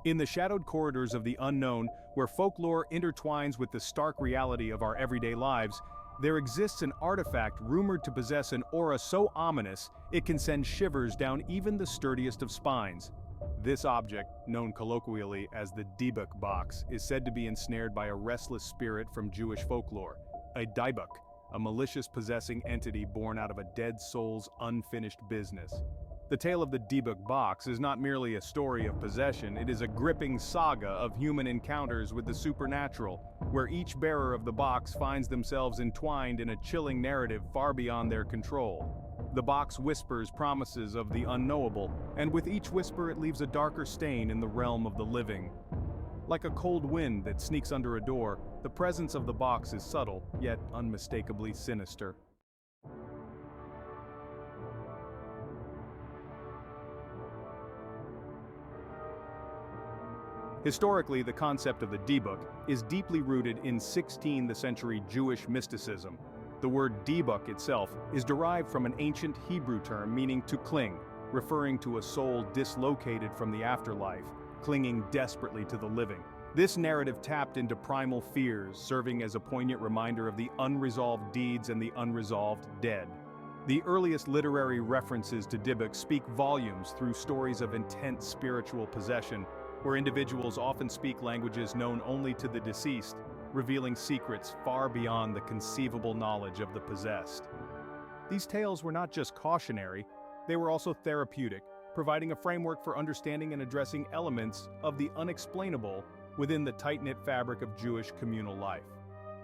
In the shadowed corridors of the unknown, where folklore intertwines with the stark reality of our everyday lives, there exists an artifact rumored to possess an aura so ominous it can send shivers down even the sturdiest of spines. This object, known colloquially as the Dybbuk Box, is said to be ensnared by a restless spirit from Jewish folklore, a Dybbuk, a malicious possessing entity born out of a dead soul's unfinished business. The tale of the Dybbuk Box is not merely a story of possession, it is a gripping saga of human encounters with the supernatural, where each bearer of the box finds themselves entwined in a chilling narrative far beyond their control. The box whispers promises of the unknowable, and with each whisper it leaves a darker stain in the realm of the living. Like a cold wind that sneaks under a door, the presence of the box is subtle, yet unmistakably sinister. Historically, the concept of the Dybbuk is deeply rooted in 16th century Jewish mysticism. The word Dybbuk itself is derived from an ancient Hebrew term meaning to cling, referring to a soul dislocated from the afterlife, clinging desperately to the living. This narrative tapped into primal fears, serving as a poignant reminder of the unresolved deeds and the unresolved dead. The earliest literary references to Dybbuk speak volumes through stories of intense spiritual possession, where individuals often speak languages known only to the deceased, revealing secrets far beyond the conceivable knowledge of the possessed. These tales were not just cautionary, they were also therapeutic, providing a framework for understanding and addressing elements of the unexplainable within the tight-knit fabric of Jewish communal life.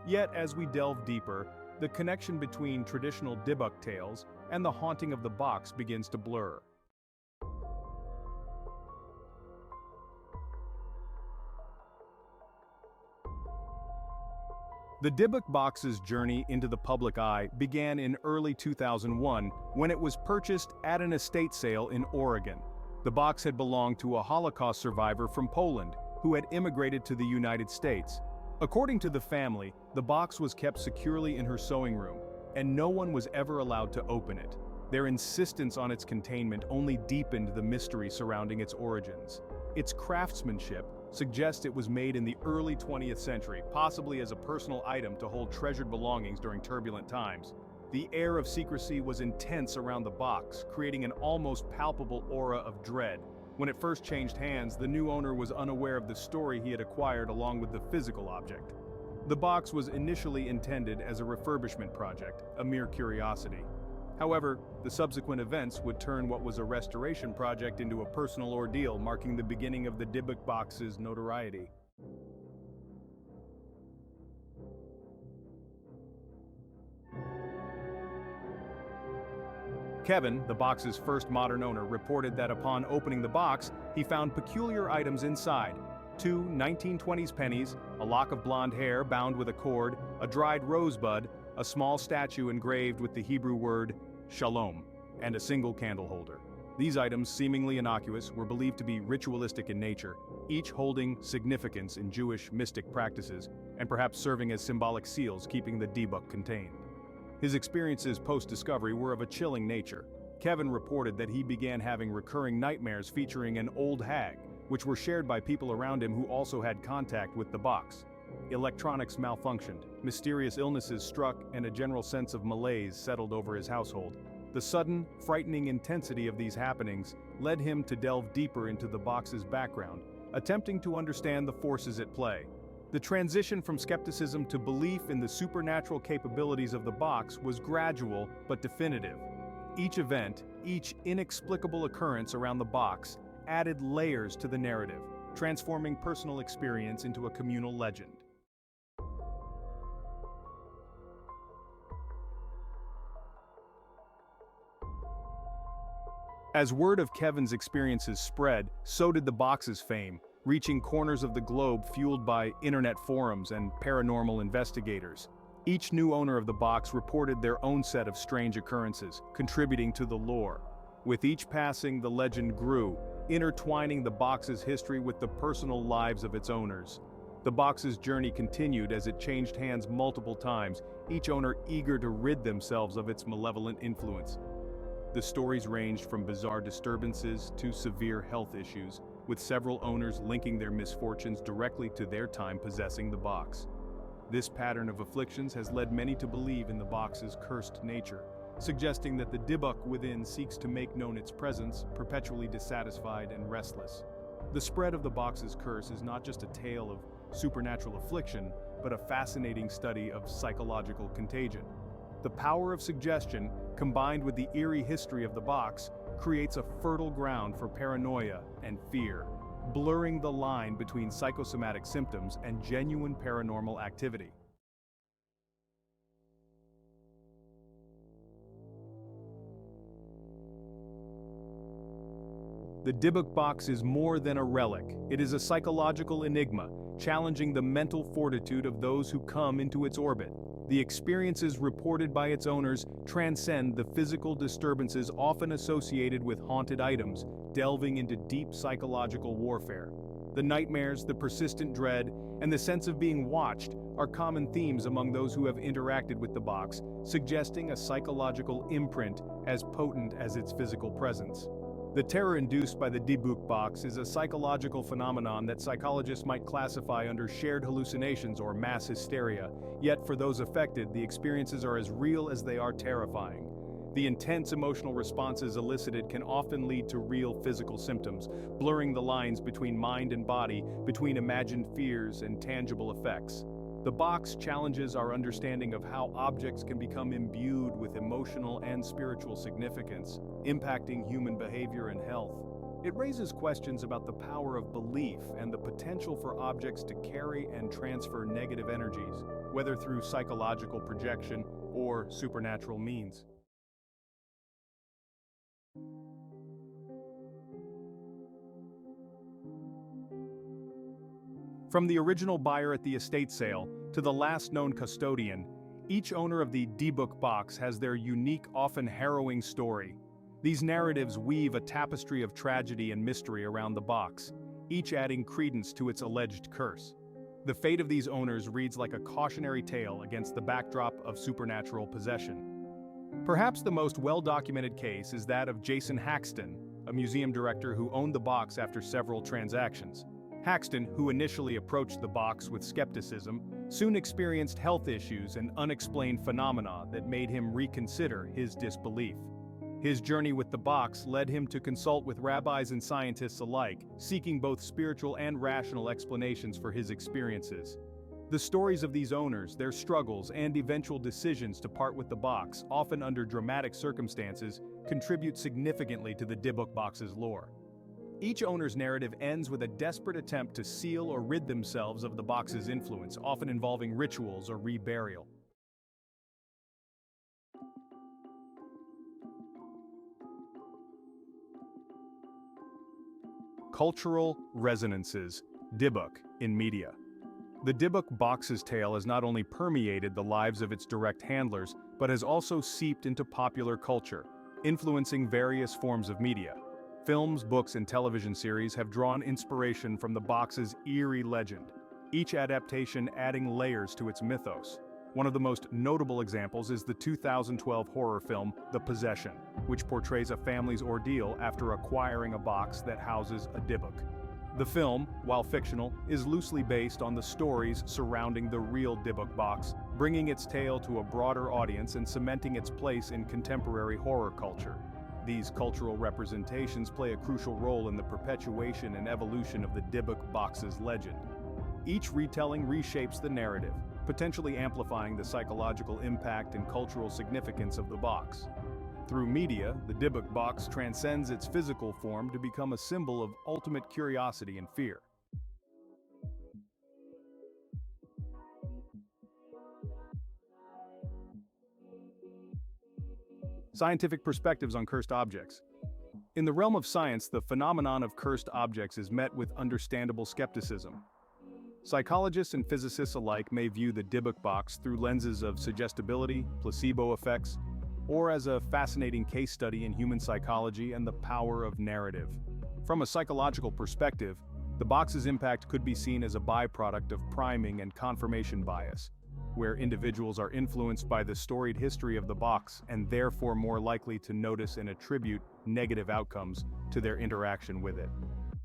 Yet, as we delve deeper, the connection between traditional Dybbuk tales and the haunting of the box begins to blur. The Dybbuk Box's journey into the public eye began in early 2001 when it was purchased at an estate sale in Oregon. The box had belonged to a Holocaust survivor from Poland who had immigrated to the United States. According to the family, the box was kept securely in her sewing room, and no one was ever allowed to open it. Their insistence on its containment only deepened the mystery surrounding its origins. Its craftsmanship suggests it was made in the early 20th century, possibly as a personal item to hold treasured belongings during turbulent times. The air of secrecy was intense around the box, creating an almost palpable aura of dread. When it first changed hands, the new owner was unaware of the story he had acquired along with the physical object. The box was initially intended as a refurbishment project, a mere curiosity. However, the subsequent events would turn what was a restoration project into a personal ordeal, marking the beginning of the Dybbuk Box's notoriety. Kevin, the box's first modern owner, reported that upon opening the box, he found peculiar items inside. Two 1920s pennies, a lock of blonde hair bound with a cord, a dried rosebud, a small statue engraved with the Hebrew word Shalom, and a single candle holder. These items, seemingly innocuous, were believed to be ritualistic in nature, each holding significance in Jewish mystic practices, and perhaps serving as symbolic seals keeping the Dybbuk contained. His experiences post-discovery were of a chilling nature. Kevin reported that he began having recurring nightmares featuring an old hag, which were shared by people around him who also had contact with the box. Electronics malfunctioned, mysterious illnesses struck, and a general sense of malaise settled over his household. The sudden, frightening intensity of these happenings led him to delve deeper into the box's background, attempting to understand the forces at play. The transition from skepticism to belief in the supernatural capabilities of the box was gradual but definitive. Each event, each inexplicable occurrence around the box, added layers to the narrative, transforming personal experience into a communal legend. As word of Kevin's experiences spread, so did the box's fame, reaching corners of the globe fueled by internet forums and paranormal investigators. Each new owner of the box reported their own set of strange occurrences, contributing to the lore. With each passing, the legend grew, intertwining the box's history with the personal lives of its owners. The box's journey continued as it changed hands multiple times, each owner eager to rid themselves of its malevolent influence. The stories ranged from bizarre disturbances to severe health issues, with several owners linking their misfortunes directly to their time possessing the box. This pattern of afflictions has led many to believe in the box's cursed nature, suggesting that the Dybbuk within seeks to make known its presence, perpetually dissatisfied and restless. The spread of the box's curse is not just a tale of supernatural affliction, but a fascinating study of psychological contagion. The power of suggestion, combined with the eerie history of the box, creates a fertile ground for paranoia and fear, blurring the line between psychosomatic symptoms and genuine paranormal activity. The Dybbuk Box is more than a relic. It is a psychological enigma, challenging the mental fortitude of those who come into its orbit. The experiences reported by its owners transcend the physical disturbances often associated with haunted items, delving into deep psychological warfare. The nightmares, the persistent dread, and the sense of being watched are common themes among those who have interacted with the box, suggesting a psychological imprint as potent as its physical presence. The terror induced by the Dybbuk Box is a psychological phenomenon that psychologists might classify under shared hallucinations or mass hysteria, yet for those affected, the experiences are as real as they are terrifying. The intense emotional responses elicited can often lead to real physical symptoms, blurring the lines between mind and body, between imagined fears and tangible effects. The box challenges our understanding of how objects can become imbued with emotional and spiritual significance, impacting human behavior and health. It raises questions about the power of belief and the potential for objects to carry and transfer negative energies, whether through psychological projection or supernatural means. From the original buyer at the estate sale to the last known custodian, each owner of the Dybbuk Box has their unique, often harrowing story. These narratives weave a tapestry of tragedy and mystery around the box, each adding credence to its alleged curse. The fate of these owners reads like a cautionary tale against the backdrop of supernatural possession. Perhaps the most well-documented case is that of Jason Haxton, a museum director who owned the box after several transactions. Haxton, who initially approached the box with skepticism, soon experienced health issues and unexplained phenomena that made him reconsider his disbelief. His journey with the box led him to consult with rabbis and scientists alike, seeking both spiritual and rational explanations for his experiences. The stories of these owners, their struggles, and eventual decisions to part with the box, often under dramatic circumstances, contribute significantly to the Dybbuk Box's lore. Each owner's narrative ends with a desperate attempt to seal or rid themselves of the box's influence, often involving rituals or reburial. Cultural resonances. Dybbuk in media. The Dybbuk Box's tale has not only permeated the lives of its direct handlers, but has also seeped into popular culture, influencing various forms of media. Films, books, and television series have drawn inspiration from the box's eerie legend, each adaptation adding layers to its mythos. One of the most notable examples is the 2012 horror film The Possession, which portrays a family's ordeal after acquiring a box that houses a Dybbuk. The film, while fictional, is loosely based on the stories surrounding the real Dybbuk Box, bringing its tale to a broader audience and cementing its place in contemporary horror culture. These cultural representations play a crucial role in the perpetuation and evolution of the Dybbuk Box's legend. Each retelling reshapes the narrative, potentially amplifying the psychological impact and cultural significance of the box. Through media, the Dybbuk Box transcends its physical form to become a symbol of ultimate curiosity and fear. Scientific perspectives on cursed objects. In the realm of science, the phenomenon of cursed objects is met with understandable skepticism. Psychologists and physicists alike may view the Dybbuk Box through lenses of suggestibility, placebo effects, or as a fascinating case study in human psychology and the power of narrative. From a psychological perspective, the box's impact could be seen as a byproduct of priming and confirmation bias, where individuals are influenced by the storied history of the box and therefore more likely to notice and attribute negative outcomes to their interaction with it.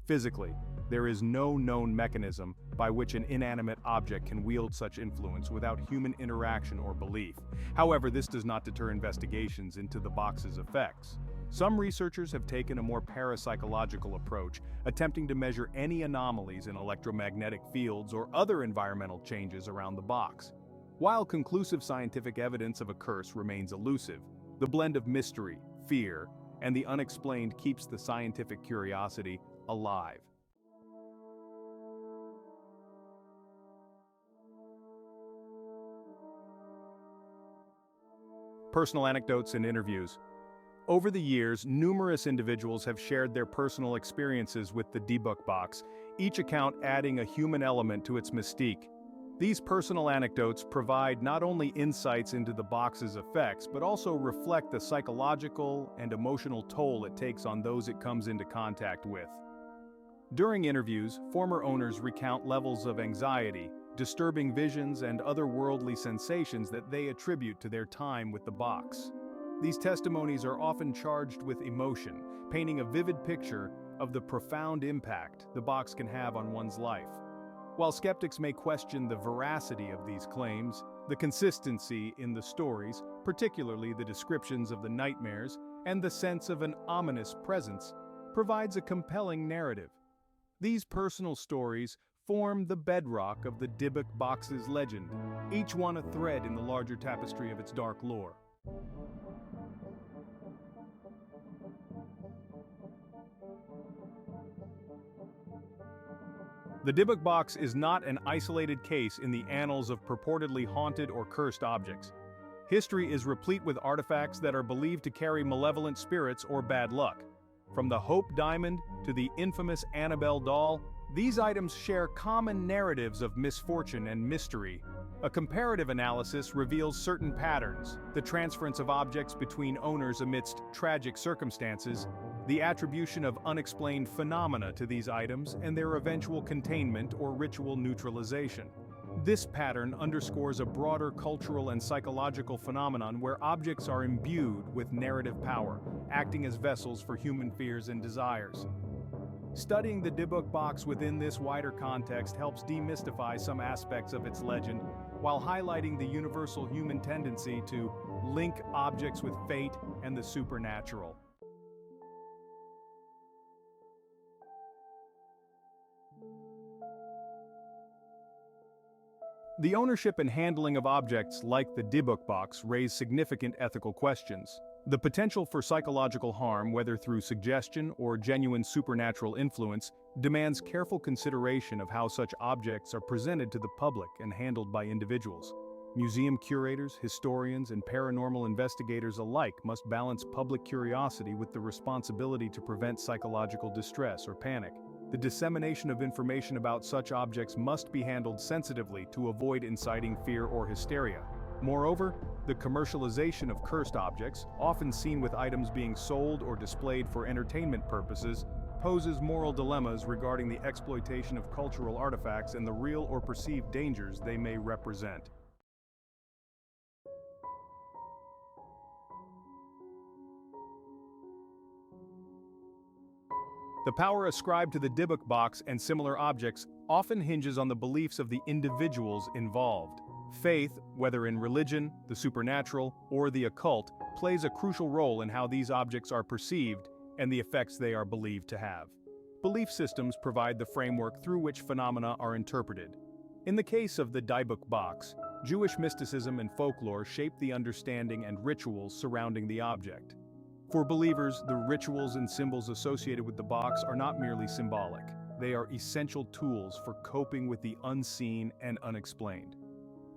Physically, there is no known mechanism by which an inanimate object can wield such influence without human interaction or belief. However, this does not deter investigations into the box's effects. Some researchers have taken a more parapsychological approach, attempting to measure any anomalies in electromagnetic fields or other environmental changes around the box. While conclusive scientific evidence of a curse remains elusive, the blend of mystery, fear, and the unexplained keeps the scientific curiosity alive. Personal anecdotes and interviews. Over the years, numerous individuals have shared their personal experiences with the Dybbuk Box, each account adding a human element to its mystique. These personal anecdotes provide not only insights into the box's effects, but also reflect the psychological and emotional toll it takes on those it comes into contact with. During interviews, former owners recount levels of anxiety, disturbing visions, and otherworldly sensations that they attribute to their time with the box. These testimonies are often charged with emotion, painting a vivid picture of the profound impact the box can have on one's life. While skeptics may question the veracity of these claims, the consistency in the stories, particularly the descriptions of the nightmares and the sense of an ominous presence, provides a compelling narrative. These personal stories form the bedrock of the Dybbuk Box's legend, each one a thread in the larger tapestry of its dark lore. The Dybbuk Box is not an isolated case in the annals of purportedly haunted or cursed objects. History is replete with artifacts that are believed to carry malevolent spirits or bad luck. From the Hope Diamond to the infamous Annabelle doll, these items share common narratives of misfortune and mystery. A comparative analysis reveals certain patterns: the transference of objects between owners amidst tragic circumstances, the attribution of unexplained phenomena to these items, and their eventual containment or ritual neutralization. This pattern underscores a broader cultural and psychological phenomenon where objects are imbued with narrative power, acting as vessels for human fears and desires. Studying the Dybbuk Box within this wider context helps demystify some aspects of its legend, while highlighting the universal human tendency to link objects with fate and the supernatural. The ownership and handling of objects like the Dybbuk Box raise significant ethical questions. The potential for psychological harm, whether through suggestion or genuine supernatural influence, demands careful consideration of how such objects are presented to the public and handled by individuals. Museum curators, historians, and paranormal investigators alike must balance public curiosity with the responsibility to prevent psychological distress or panic. The dissemination of information about such objects must be handled sensitively to avoid inciting fear or hysteria. Moreover, the commercialization of cursed objects, often seen with items being sold or displayed for entertainment purposes, poses moral dilemmas regarding the exploitation of cultural artifacts and the real or perceived dangers they may represent. The power ascribed to the Dybbuk Box and similar objects often hinges on the beliefs of the individuals involved. Faith, whether in religion, the supernatural, or the occult, plays a crucial role in how these objects are perceived and the effects they are believed to have. Belief systems provide the framework through which phenomena are interpreted. In the case of the Dybbuk Box, Jewish mysticism and folklore shape the understanding and rituals surrounding the object. For believers, the rituals and symbols associated with the box are not merely symbolic. They are essential tools for coping with the unseen and unexplained.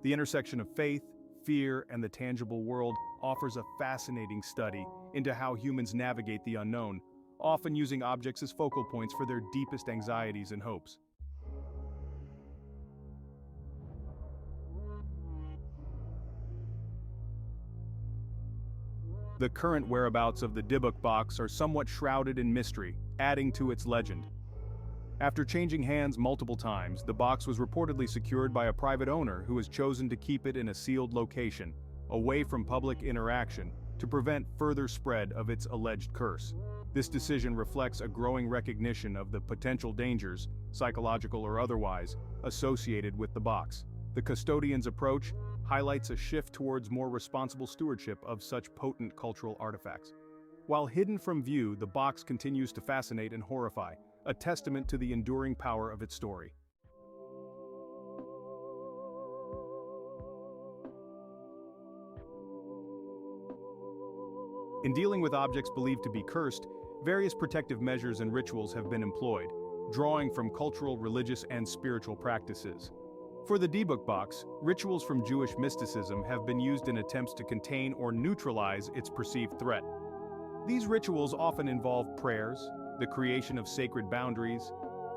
The intersection of faith, fear, and the tangible world offers a fascinating study into how humans navigate the unknown, often using objects as focal points for their deepest anxieties and hopes. The current whereabouts of the Dybbuk Box are somewhat shrouded in mystery, adding to its legend. After changing hands multiple times, the box was reportedly secured by a private owner who has chosen to keep it in a sealed location, away from public interaction, to prevent further spread of its alleged curse. This decision reflects a growing recognition of the potential dangers, psychological or otherwise, associated with the box. The custodian's approach highlights a shift towards more responsible stewardship of such potent cultural artifacts. While hidden from view, the box continues to fascinate and horrify, a testament to the enduring power of its story. In dealing with objects believed to be cursed, various protective measures and rituals have been employed, drawing from cultural, religious, and spiritual practices. For the Dybbuk Box, rituals from Jewish mysticism have been used in attempts to contain or neutralize its perceived threat. These rituals often involve prayers, the creation of sacred boundaries,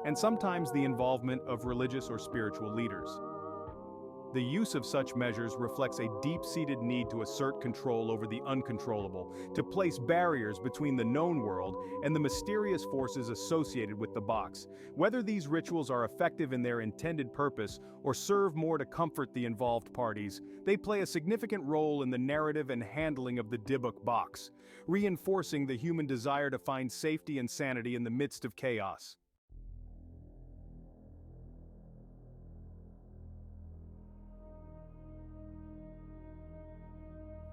and sometimes the involvement of religious or spiritual leaders. The use of such measures reflects a deep-seated need to assert control over the uncontrollable, to place barriers between the known world and the mysterious forces associated with the box. Whether these rituals are effective in their intended purpose or serve more to comfort the involved parties, they play a significant role in the narrative and handling of the Dybbuk Box, reinforcing the human desire to find safety and sanity in the midst of chaos.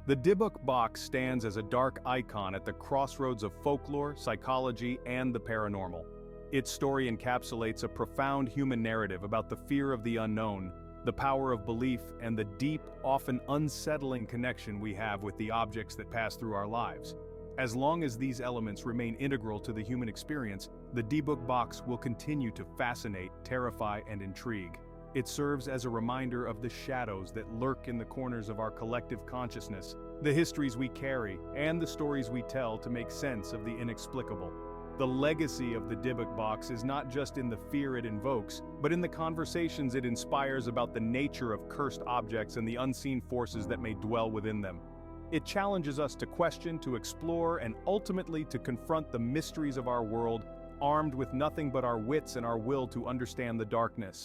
The Dybbuk Box stands as a dark icon at the crossroads of folklore, psychology, and the paranormal. Its story encapsulates a profound human narrative about the fear of the unknown, the power of belief, and the deep, often unsettling connection we have with the objects that pass through our lives. As long as these elements remain integral to the human experience, the Dybbuk Box will continue to fascinate, terrify, and intrigue. It serves as a reminder of the shadows that lurk in the corners of our collective consciousness, the histories we carry, and the stories we tell to make sense of the inexplicable. The legacy of the Dybbuk Box is not just in the fear it invokes, but in the conversations it inspires about the nature of cursed objects and the unseen forces that may dwell within them. It challenges us to question, to explore, and ultimately to confront the mysteries of our world, armed with nothing but our wits and our will to understand the darkness.